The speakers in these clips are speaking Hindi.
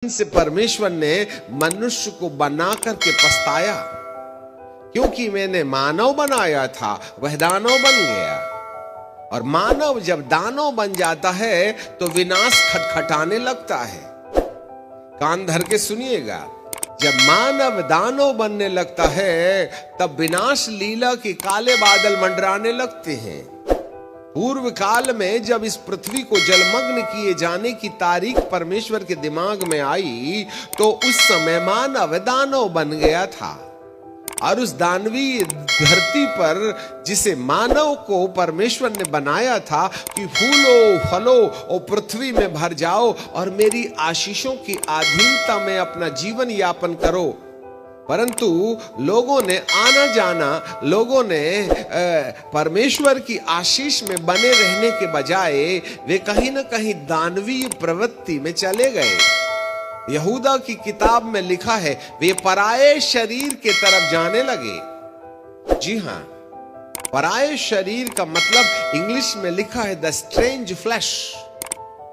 से परमेश्वर ने मनुष्य को बना करके पछताया, क्योंकि मैंने मानव बनाया था वह दानव बन गया। और मानव जब दानव बन जाता है तो विनाश खटखटाने लगता है। कान धर के सुनिएगा, जब मानव दानव बनने लगता है तब विनाश लीला के काले बादल मंडराने लगते हैं। पूर्व काल में जब इस पृथ्वी को जलमग्न किए जाने की तारीख परमेश्वर के दिमाग में आई तो उस समय मानव दानव बन गया था। और उस दानवीय धरती पर जिसे मानव को परमेश्वर ने बनाया था कि फूलो फलो और पृथ्वी में भर जाओ और मेरी आशीषों की अधीनता में अपना जीवन यापन करो, परंतु लोगों ने आना जाना, लोगों ने परमेश्वर की आशीष में बने रहने के बजाय वे कहीं ना कहीं दानवीय प्रवृत्ति में चले गए। यहूदा की किताब में लिखा है वे पराये शरीर के तरफ जाने लगे। जी हां, पराये शरीर का मतलब इंग्लिश में लिखा है द स्ट्रेंज फ्लैश।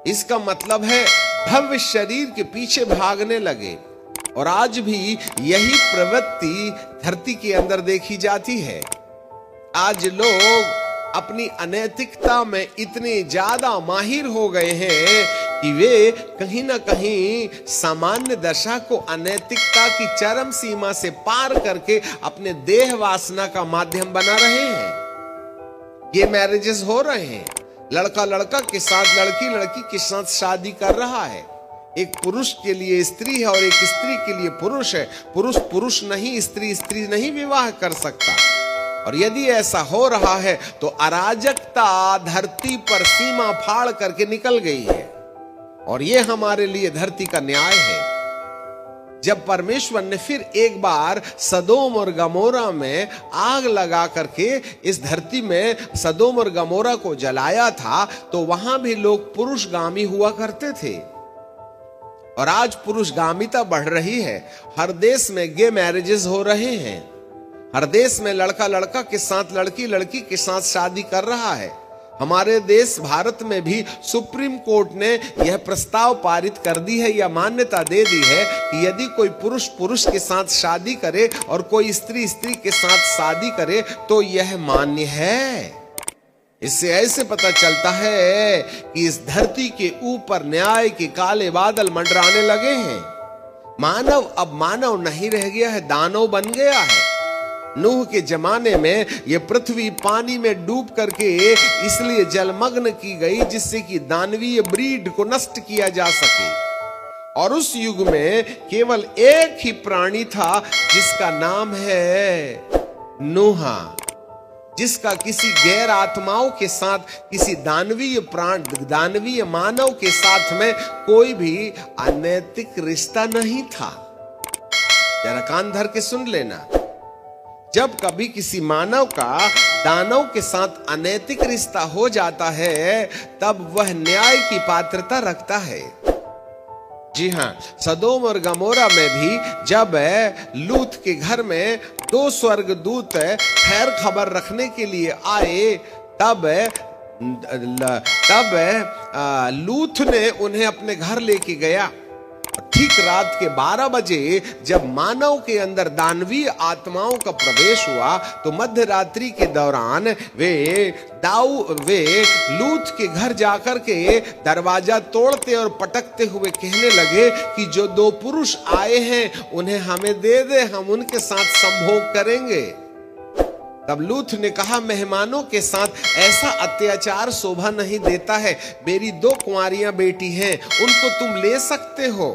इसका मतलब है भव्य शरीर के पीछे भागने लगे। और आज भी यही प्रवृत्ति धरती के अंदर देखी जाती है। आज लोग अपनी अनैतिकता में इतने ज्यादा माहिर हो गए हैं कि वे कहीं ना कहीं सामान्य दशा को अनैतिकता की चरम सीमा से पार करके अपने देह वासना का माध्यम बना रहे हैं। ये मैरिजेस हो रहे हैं, लड़का लड़का के साथ, लड़की लड़की के साथ शादी कर रहा है। एक पुरुष के लिए स्त्री है और एक स्त्री के लिए पुरुष है। पुरुष पुरुष नहीं, स्त्री स्त्री नहीं विवाह कर सकता। और यदि ऐसा हो रहा है तो अराजकता धरती पर सीमा फाड़ करके निकल गई है। और यह हमारे लिए धरती का न्याय है। जब परमेश्वर ने फिर एक बार सदोम और गमोरा में आग लगा करके इस धरती में सदोम और गमोरा को जलाया था तो वहां भी लोग पुरुषगामी हुआ करते थे। और आज पुरुषगामिता बढ़ रही है। हर देश में गे मैरिजेस हो रहे हैं। हर देश में लड़का लड़का के साथ, लड़की लड़की के साथ शादी कर रहा है। हमारे देश भारत में भी सुप्रीम कोर्ट ने यह प्रस्ताव पारित कर दी है या मान्यता दे दी है कि यदि कोई पुरुष पुरुष के साथ शादी करे और कोई स्त्री स्त्री के साथ शादी करे तो यह मान्य है। इससे ऐसे पता चलता है कि इस धरती के ऊपर न्याय के काले बादल मंडराने लगे हैं। मानव अब मानव नहीं रह गया है, दानव बन गया है। नूह के जमाने में यह पृथ्वी पानी में डूब करके इसलिए जलमग्न की गई जिससे कि दानवीय ब्रीड को नष्ट किया जा सके। और उस युग में केवल एक ही प्राणी था जिसका नाम है नूहा, जिसका किसी गैर आत्माओं के साथ, किसी दानवीय मानव के साथ में कोई भी अनैतिक रिश्ता नहीं था। जरा कान धर के सुन लेना, जब कभी किसी मानव का दानव के साथ अनैतिक रिश्ता हो जाता है तब वह न्याय की पात्रता रखता है। जी हां, सदोम और गमोरा में भी जब लूत के घर में 2 स्वर्गदूत खैर खबर रखने के लिए आए तब लूत ने उन्हें अपने घर लेके गया। ठीक रात के 12 बजे जब मानव के अंदर दानवीय आत्माओं का प्रवेश हुआ तो मध्य रात्रि के दौरान वे लूत के घर जाकर के दरवाजा तोड़ते और पटकते हुए कहने लगे कि जो 2 पुरुष आए हैं उन्हें हमें दे दे, हम उनके साथ संभोग करेंगे। तब लूत ने कहा, मेहमानों के साथ ऐसा अत्याचार शोभा नहीं देता है। मेरी 2 कुंवारियां बेटी हैं, उनको तुम ले सकते हो।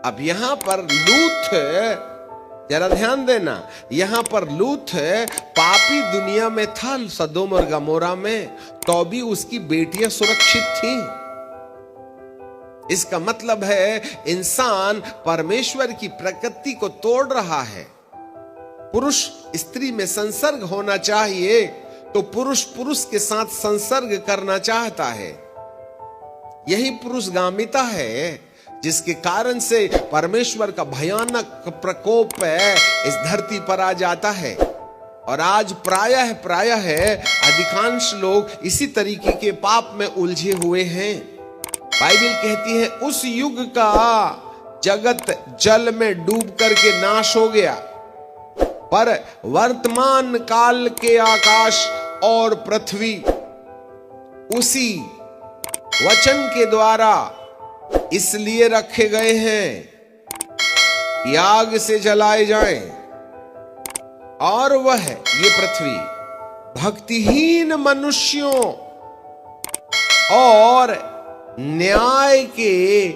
अब यहां पर लूत, जरा ध्यान देना, यहां पर लूत पापी दुनिया में था सदोम और गमोरा में, तो भी उसकी बेटियां सुरक्षित थीं। इसका मतलब है इंसान परमेश्वर की प्रकृति को तोड़ रहा है। पुरुष स्त्री में संसर्ग होना चाहिए तो पुरुष पुरुष के साथ संसर्ग करना चाहता है। यही पुरुषगामिता है जिसके कारण से परमेश्वर का भयानक प्रकोप इस धरती पर आ जाता है। और आज प्रायः अधिकांश लोग इसी तरीके के पाप में उलझे हुए हैं। बाइबल कहती है उस युग का जगत जल में डूब करके नाश हो गया, पर वर्तमान काल के आकाश और पृथ्वी उसी वचन के द्वारा इसलिए रखे गए हैं कि आग से जलाए जाएं, और वह ये पृथ्वी भक्तिहीन मनुष्यों और न्याय के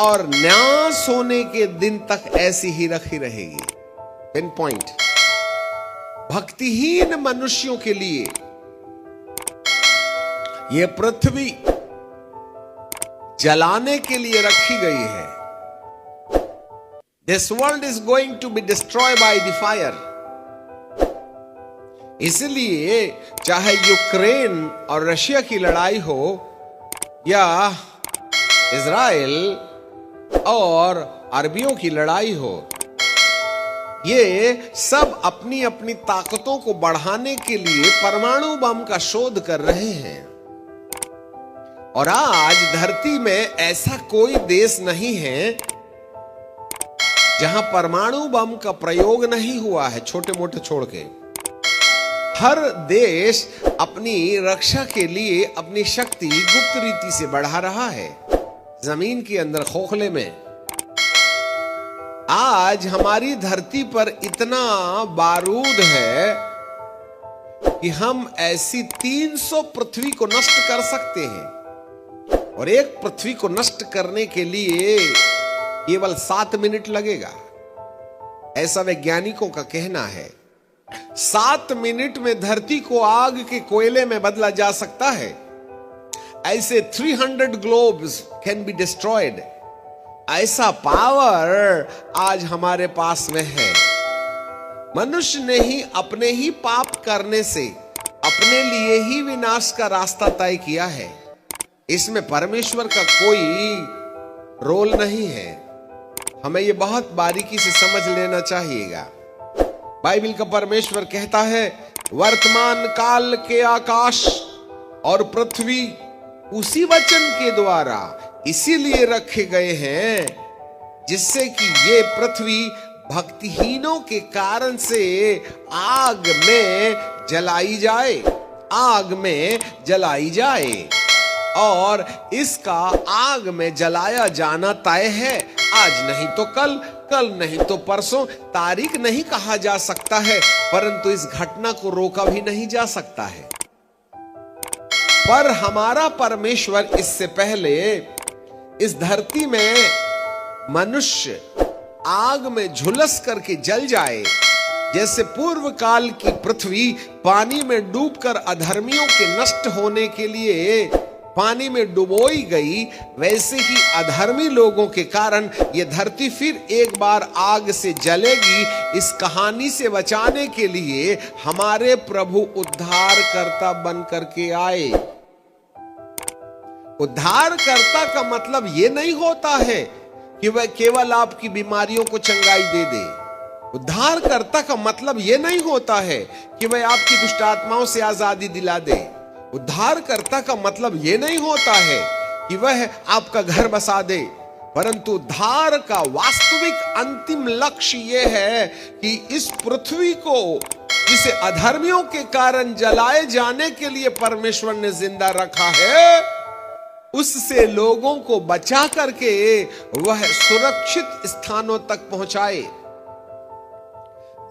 और न्यास होने के दिन तक ऐसी ही रखी रहेगी। पिन पॉइंट, भक्तिहीन मनुष्यों के लिए यह पृथ्वी जलाने के लिए रखी गई है। This world is going to be destroy by the fire. इसलिए चाहे यूक्रेन और रशिया की लड़ाई हो या इजराइल और अरबियों की लड़ाई हो, ये सब अपनी अपनी ताकतों को बढ़ाने के लिए परमाणु बम का शोध कर रहे हैं। और आज धरती में ऐसा कोई देश नहीं है जहां परमाणु बम का प्रयोग नहीं हुआ है, छोटे मोटे छोड़ के। हर देश अपनी रक्षा के लिए अपनी शक्ति गुप्त रीति से बढ़ा रहा है, जमीन के अंदर खोखले में। आज हमारी धरती पर इतना बारूद है कि हम ऐसी 300 पृथ्वी को नष्ट कर सकते हैं, और एक पृथ्वी को नष्ट करने के लिए केवल 7 मिनट लगेगा, ऐसा वैज्ञानिकों का कहना है। 7 मिनट में धरती को आग के कोयले में बदला जा सकता है। ऐसे 300 ग्लोब्स कैन बी डिस्ट्रॉयड। ऐसा पावर आज हमारे पास में है। मनुष्य ने ही अपने ही पाप करने से अपने लिए ही विनाश का रास्ता तय किया है। इसमें परमेश्वर का कोई रोल नहीं है। हमें यह बहुत बारीकी से समझ लेना चाहिएगा। बाइबल का परमेश्वर कहता है वर्तमान काल के आकाश और पृथ्वी उसी वचन के द्वारा इसीलिए रखे गए हैं जिससे कि ये पृथ्वी भक्तिहीनों के कारण से आग में जलाई जाए, आग में जलाई जाए। और इसका आग में जलाया जाना तय है, आज नहीं तो कल, कल नहीं तो परसों। तारीख नहीं कहा जा सकता है, परंतु इस घटना को रोका भी नहीं जा सकता है। पर हमारा परमेश्वर इससे पहले इस धरती में मनुष्य आग में झुलस करके जल जाए, जैसे पूर्व काल की पृथ्वी पानी में डूबकर अधर्मियों के नष्ट होने के लिए पानी में डुबोई गई, वैसे ही अधर्मी लोगों के कारण यह धरती फिर एक बार आग से जलेगी। इस कहानी से बचाने के लिए हमारे प्रभु उद्धारकर्ता बन करके आए। उद्धारकर्ता का मतलब यह नहीं होता है कि वह केवल आपकी बीमारियों को चंगाई दे दे। उद्धारकर्ता का मतलब यह नहीं होता है कि वह आपकी दुष्ट आत्माओं से आजादी दिला दे। उद्धारकर्ता का मतलब यह नहीं होता है कि वह आपका घर बसा दे, परंतु उद्धार का वास्तविक अंतिम लक्ष्य यह है कि इस पृथ्वी को जिसे अधर्मियों के कारण जलाए जाने के लिए परमेश्वर ने जिंदा रखा है, उससे लोगों को बचा करके वह सुरक्षित स्थानों तक पहुंचाए।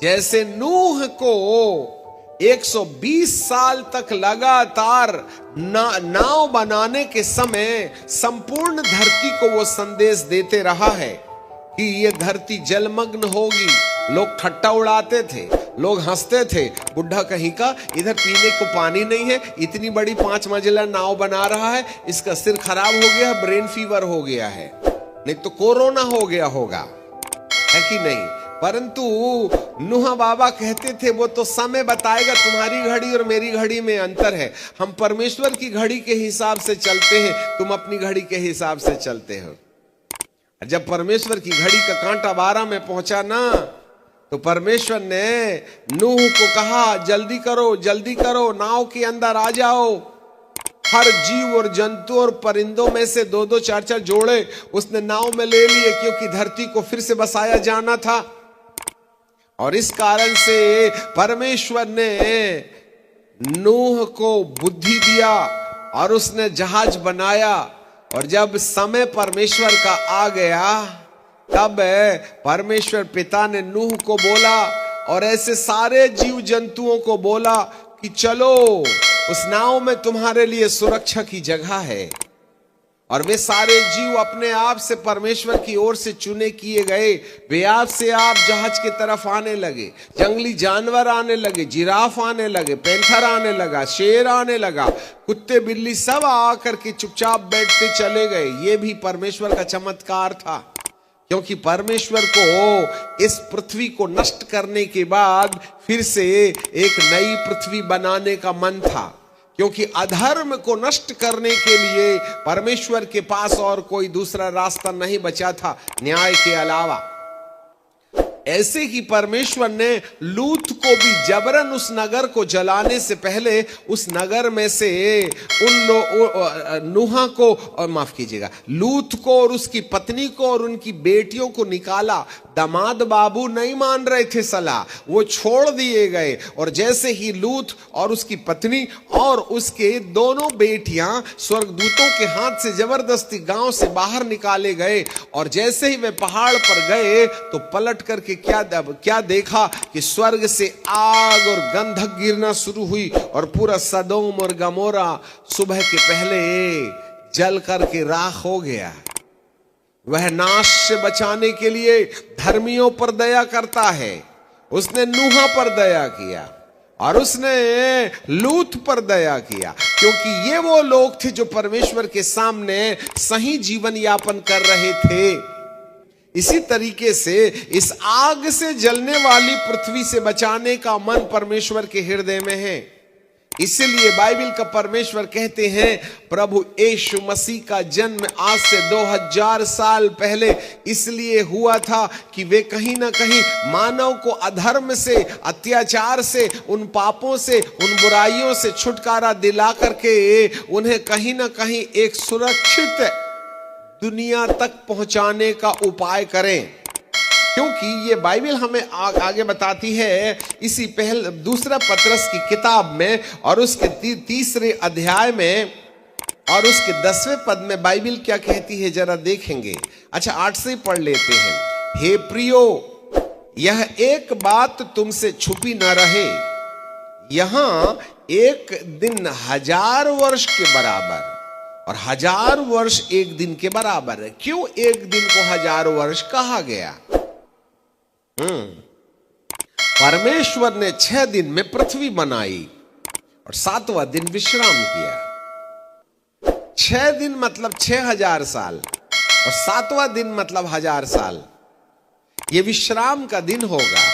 जैसे नूह को 120 साल तक लगातार नाव बनाने के समय संपूर्ण धरती को वो संदेश देते रहा है कि ये धरती जलमग्न होगी। लोग ठट्टा उड़ाते थे, लोग हंसते थे, बुढ़ा कहीं का इधर पीने को पानी नहीं है, इतनी बड़ी 5 मंजिला नाव बना रहा है, इसका सिर खराब हो गया, ब्रेन फीवर हो गया है, नहीं तो कोरोना हो गया होगा, है कि नहीं। परंतु नूह बाबा कहते थे वो तो समय बताएगा, तुम्हारी घड़ी और मेरी घड़ी में अंतर है। हम परमेश्वर की घड़ी के हिसाब से चलते हैं, तुम अपनी घड़ी के हिसाब से चलते हो। जब परमेश्वर की घड़ी का कांटा 12 में पहुंचा ना, तो परमेश्वर ने नूह को कहा जल्दी करो, जल्दी करो, नाव के अंदर आ जाओ। हर जीव और जंतु और परिंदों में से दो दो चार चार जोड़े उसने नाव में ले लिए, क्योंकि धरती को फिर से बसाया जाना था। और इस कारण से परमेश्वर ने नूह को बुद्धि दिया और उसने जहाज बनाया। और जब समय परमेश्वर का आ गया, तब परमेश्वर पिता ने नूह को बोला और ऐसे सारे जीव जंतुओं को बोला कि चलो, उस नाव में तुम्हारे लिए सुरक्षा की जगह है। और वे सारे जीव अपने आप से परमेश्वर की ओर से चुने किए गए, वे आप से आप जहाज की तरफ आने लगे। जंगली जानवर आने लगे, जिराफ आने लगे, पैंथर आने लगा, शेर आने लगा, कुत्ते बिल्ली सब आकर के चुपचाप बैठते चले गए। ये भी परमेश्वर का चमत्कार था, क्योंकि परमेश्वर को इस पृथ्वी को नष्ट करने के बाद फिर से एक नई पृथ्वी बनाने का मन था। क्योंकि अधर्म को नष्ट करने के लिए परमेश्वर के पास और कोई दूसरा रास्ता नहीं बचा था न्याय के अलावा। ऐसे ही परमेश्वर ने लूत को भी जबरन उस नगर को जलाने से पहले उस नगर में से नूहा को, माफ कीजिएगा, लूत को और उसकी पत्नी को और उनकी बेटियों को निकाला। दामाद बाबू नहीं मान रहे थे सलाह, वो छोड़ दिए गए। और जैसे ही लूत और उसकी पत्नी और उसके दोनों बेटियां स्वर्गदूतों के हाथ से जबरदस्ती गांव से बाहर निकाले गए, और जैसे ही वे पहाड़ पर गए तो पलट करके क्या देखा कि स्वर्ग से आग और गंधक गिरना शुरू हुई और पूरा सदोम और गमोरा सुबह के पहले जल करके राख हो गया। वह नाश से बचाने के लिए धर्मियों पर दया करता है। उसने नूहा पर दया किया और उसने लूत पर दया किया, क्योंकि ये वो लोग थे जो परमेश्वर के सामने सही जीवन यापन कर रहे थे। इसी तरीके से इस आग से जलने वाली पृथ्वी से बचाने का मन परमेश्वर के हृदय में है। इसलिए बाइबल का परमेश्वर कहते हैं, प्रभु यीशु मसीह का जन्म आज से 2000 साल पहले इसलिए हुआ था कि वे कहीं ना कहीं मानव को अधर्म से, अत्याचार से, उन पापों से, उन बुराइयों से छुटकारा दिला करके उन्हें कहीं ना कहीं एक सुरक्षित दुनिया तक पहुंचाने का उपाय करें। क्योंकि ये बाइबल हमें आगे बताती है इसी दूसरा पतरस की किताब में और उसके तीसरे अध्याय में और उसके 10वें पद में बाइबल क्या कहती है जरा देखेंगे। अच्छा, 8 से पढ़ लेते हैं। हे प्रियो, यह एक बात तुमसे छुपी न रहे, यहां एक दिन 1000 वर्ष के बराबर और 1000 वर्ष एक दिन के बराबर है। क्यों एक दिन को 1000 वर्ष कहा गया? परमेश्वर ने 6 दिन में पृथ्वी बनाई और 7वां दिन विश्राम किया। 6 दिन मतलब 6000 साल और 7वां दिन मतलब 1000 साल। ये विश्राम का दिन होगा,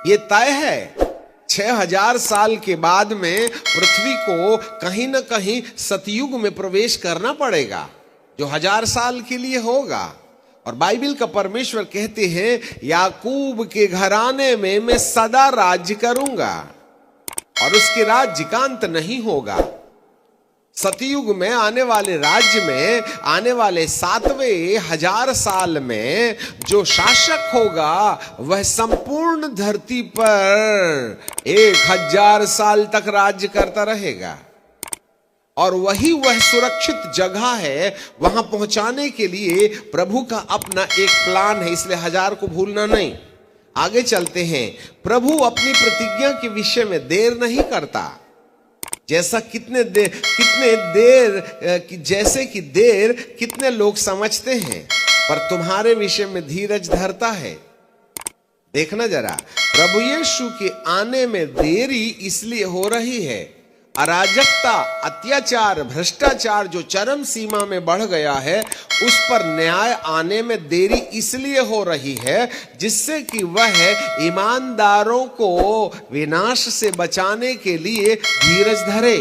ये तय है। 6000 साल के बाद में पृथ्वी को कहीं ना कहीं सतयुग में प्रवेश करना पड़ेगा, जो 1000 साल के लिए होगा। और बाइबल का परमेश्वर कहते हैं, याकूब के घराने में मैं सदा राज्य करूंगा और उसके राज्य का अंत नहीं होगा। सतयुग में आने वाले राज्य में आने वाले 7वें 1000 साल में जो शासक होगा वह संपूर्ण धरती पर 1000 साल तक राज्य करता रहेगा। और वह सुरक्षित जगह है। वहां पहुंचाने के लिए प्रभु का अपना एक प्लान है, इसलिए 1000 को भूलना नहीं। आगे चलते हैं। प्रभु अपनी प्रतिज्ञा के विषय में देर नहीं करता, जैसे कि देर कितने लोग समझते हैं, पर तुम्हारे विषय में धीरज धरता है। देखना जरा, प्रभु यीशु के आने में देरी इसलिए हो रही है, अराजकता, अत्याचार, भ्रष्टाचार जो चरम सीमा में बढ़ गया है, उस पर न्याय आने में देरी इसलिए हो रही है जिससे कि वह ईमानदारों को विनाश से बचाने के लिए धीरज धरे।